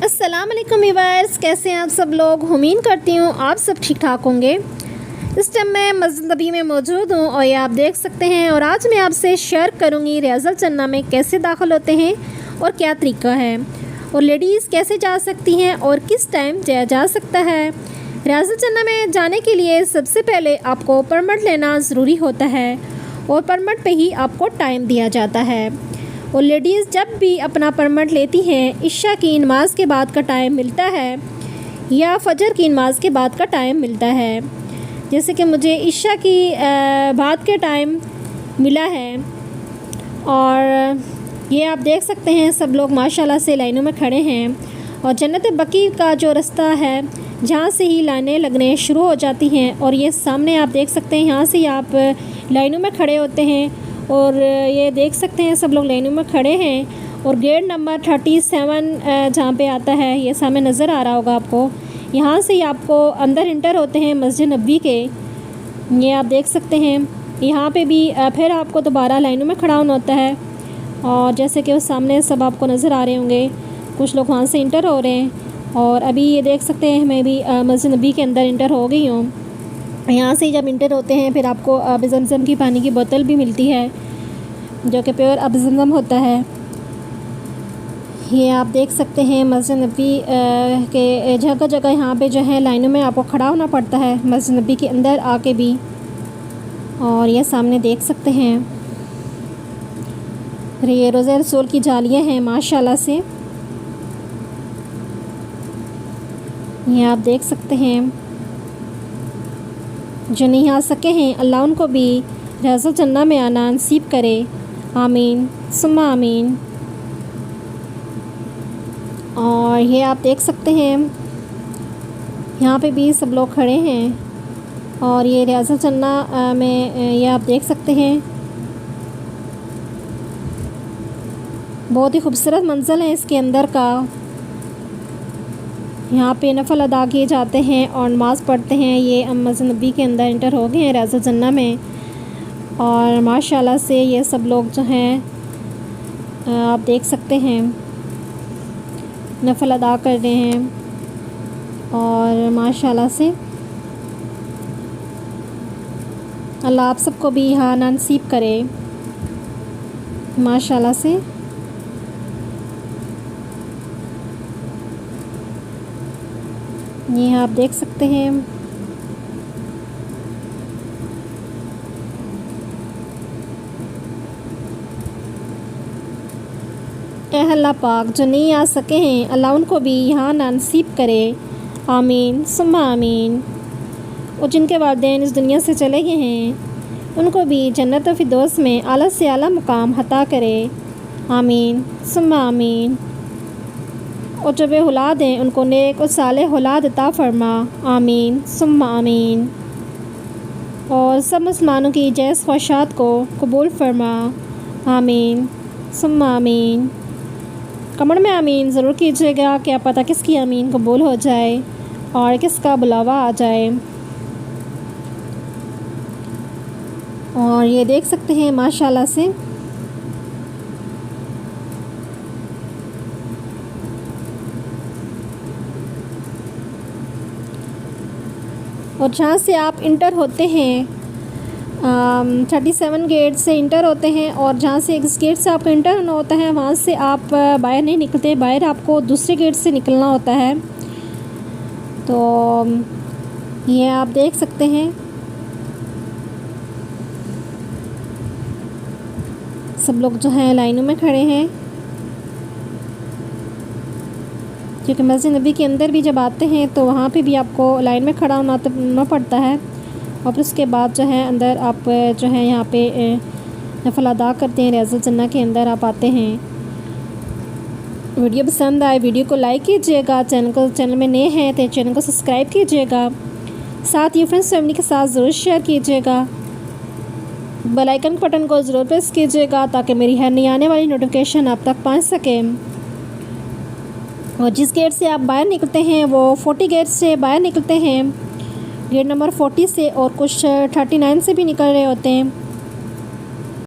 अस्सलाम वालेकुम व्यूअर्स, कैसे हैं आप सब लोग। उम्मीद करती हूँ आप सब ठीक ठाक होंगे। इस टाइम मैं मस्जिद नबी में मौजूद हूँ और ये आप देख सकते हैं। और आज मैं आपसे शेयर करूँगी रियाजुल जन्नह में कैसे दाखिल होते हैं और क्या तरीका है, और लेडीज़ कैसे जा सकती हैं और किस टाइम जाया जा सकता है। रियाजुल जन्नह में जाने के लिए सबसे पहले आपको परमिट लेना ज़रूरी होता है और परमिट पे ही आपको टाइम दिया जाता है। और लेडीज़ जब भी अपना परमिट लेती हैं, इशा की नमाज के बाद का टाइम मिलता है या फजर की नमाज के बाद का टाइम मिलता है। जैसे कि मुझे इशा की बाद के टाइम मिला है और ये आप देख सकते हैं सब लोग माशाल्लाह से लाइनों में खड़े हैं। और जन्नत बकी का जो रास्ता है जहाँ से ही लाइनें लगने शुरू हो जाती हैं, और ये सामने आप देख सकते हैं यहाँ से ही आप लाइनों में खड़े होते हैं। और ये देख सकते हैं सब लोग लाइनों में खड़े हैं। और गेट नंबर 37 जहाँ पे आता है, ये सामने नज़र आ रहा होगा आपको। यहाँ से ही आपको अंदर इंटर होते हैं मस्जिद नबी के। ये आप देख सकते हैं यहाँ पे भी फिर आपको दोबारा लाइनों में खड़ा होना होता है। और जैसे कि उस सामने सब आपको नज़र आ रहे होंगे, कुछ लोग वहाँ से इंटर हो रहे हैं। और अभी ये देख सकते हैं मैं भी मस्जिद नबी के अंदर इंटर हो गई हूँ। यहाँ से जब इंटर होते हैं फिर आपको अब ज़मज़म की पानी की बोतल भी मिलती है जो कि प्योर अब ज़मज़म होता है। ये आप देख सकते हैं मस्जिद नबी के जगह जगह यहाँ पे जो है लाइनों में आपको खड़ा होना पड़ता है मस्जिद नबी के अंदर आके भी। और ये सामने देख सकते हैं ये रोज़ा रसूल की जालियाँ हैं माशाल्लाह से। ये आप देख सकते हैं जो नहीं आ सके हैं अल्लाह उनको भी रियाजुल जन्नह में आना नसीब करे। आमीन सुम्मा आमीन। और ये आप देख सकते हैं यहाँ पे भी सब लोग खड़े हैं। और ये रियाजुल जन्नह में ये आप देख सकते हैं बहुत ही खूबसूरत मंज़र है इसके अंदर का। यहाँ पे नफल अदा किए जाते हैं और नमाज़ पढ़ते हैं। ये हम मस्जिद नबी के अंदर इंटर हो गए हैं रियाजुल जन्नह में। और माशाल्लाह से ये सब लोग जो हैं आप देख सकते हैं नफल अदा कर रहे हैं। और माशाल्लाह से अल्लाह आप सबको भी यहाँ नसीब करे माशाल्लाह से। ये आप देख सकते हैं अल्लाह पाक जो नहीं आ सके हैं अल्लाह उनको भी यहाँ नसीब करे। आमीन सुम्मा आमीन। और जिनके वालिदैन इस दुनिया से चले गए हैं उनको भी जन्नत फिरदौस में आला से आला मुकाम अता करे। आमीन सुम्मा आमीन। और जो वे औलाद हैं उनको नेक और सालेह औलाद अता फरमा। आमीन सुम्मा आमीन। और सब मुसलमानों की जायज़ ख्वाहिशात को कबूल फरमा। आमीन सुम्मा आमीन। कमेंट में आमीन ज़रूर कीजिएगा, क्या पता किसकी आमीन कबूल हो जाए और किसका बुलावा आ जाए। और ये देख सकते हैं माशाल्लाह से और जहाँ से आप इंटर होते हैं 37 गेट से इंटर होते हैं। और जहाँ से इस गेट से आपको इंटर होना होता है वहाँ से आप बाहर नहीं निकलते, बाहर आपको दूसरे गेट से निकलना होता है। तो ये आप देख सकते हैं सब लोग जो हैं लाइनों में खड़े हैं, क्योंकि मस्जिद नबी के अंदर भी जब आते हैं तो वहाँ पे भी आपको लाइन में खड़ा होना पड़ता है। और फिर उसके बाद जो है अंदर आप जो है यहाँ पे नफल अदा करते हैं रियाजुल जन्नह के अंदर आप आते हैं। वीडियो पसंद आए वीडियो को लाइक कीजिएगा, चैनल में नए हैं तो चैनल को सब्सक्राइब कीजिएगा, साथ ही फ्रेंड्स फैमिली के साथ ज़रूर शेयर कीजिएगा। बेल आइकन बटन को ज़रूर प्रेस कीजिएगा ताकि मेरी हर नई आने वाली नोटिफिकेशन आप तक पहुँच सके। और जिस गेट से आप बाहर निकलते हैं वो 40 गेट से बाहर निकलते हैं, गेट नंबर 40 से, और कुछ 39 से भी निकल रहे होते हैं।